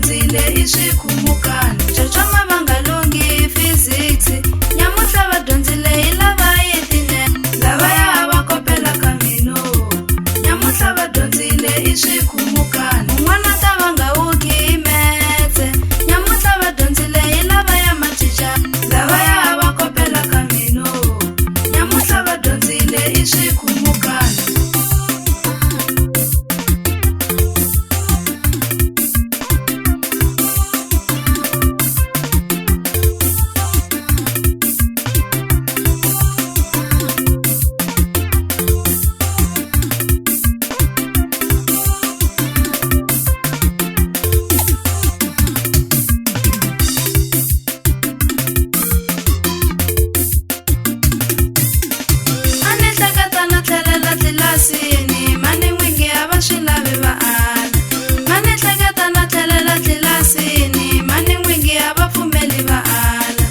dyondzile I swikhumukani Cochoma va nga lungi physics Nyamuhla va dyondzile hi lava yetinene Lavaya va kopelaka mino Nyamuhla va dyondzile I swikhumukani Un'wana ta va nga wuki metse Nyamuhla va dyondzile hi lavaya maticha Lavaya va kopelaka mino Nyamuhla va dyondzile I swikhumukani Mani n'wingi a va swi lavi va ala Mani hleketa na tlhelela tlilasini Mani n'wingi a va pfumeli va ala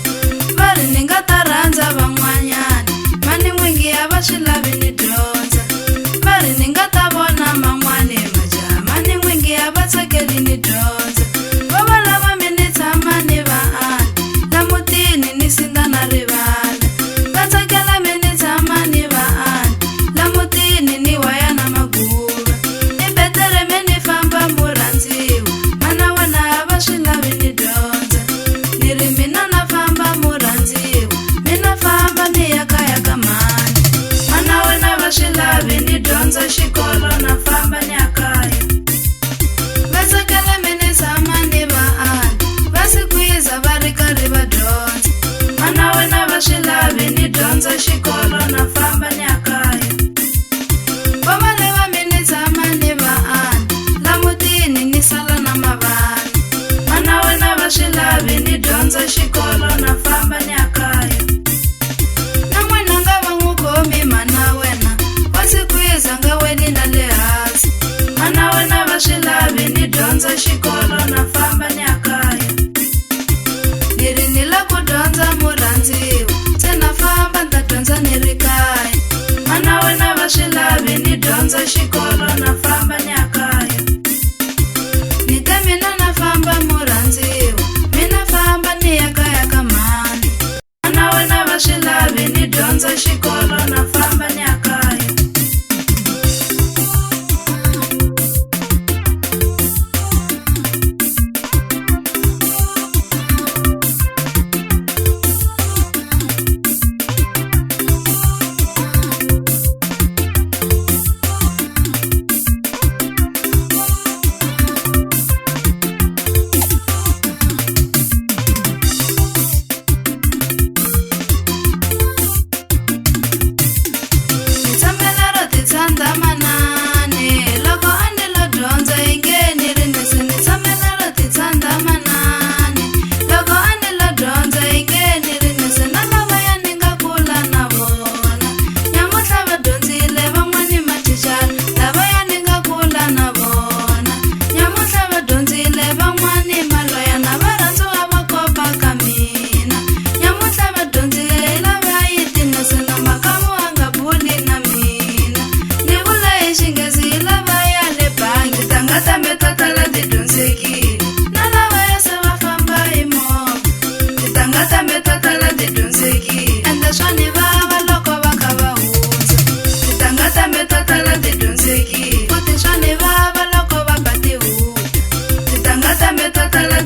Va ri ni nga ta rhandza van'wanyana Mani n'wingi a va swi lavi ni dyondza Va ri ni nga ta vona man'wani majaha Mani n'wingi a va tsakeli ni dyondza Va va lava mi ni tshama ni va ala La mutini ni sinda na rivala Va tsakela mi ni tshama ni va ala La mutini ni waya na maguva I betere me ni famba murhandziwa Mana wena a va swi lavi ni dyondza Ni ri mina na famba murhandziwa Mina famba ni ya kaya ka mani Mana wena va swi lavi ni dyondza xikolo na famba ni ya kaya Va tsakela me ni tshama ni va ala Va sikwiza va ri karhi va dyondza Mana wena va swi lavi ni dyondza xikolo na famba ni ya kaya Vama leva mi ni tshama ni va ala La mutini ni sala na mavana Mana wena va swi lavi ni dyondza xikolo na famba ni ya kaya Na n'wina nga va n'wu khomi mana wena Va sikwiza nga weni na le hansi Mana wena va swi lavi ni dyondza xikolo na famba ni ya kaya Ni ri ni la ku dyondza murhandziwa Se na famba ta dyondza ni ri kaya Mana wena va swi lavi ni dyondza xikolo na famba ni ya kaya Ni ka mina na famba murhandziwa Mina famba ni ya kaya ka mani Mana wena va swi lavi ni dyondza xikolo na famba ni ya kaya Tala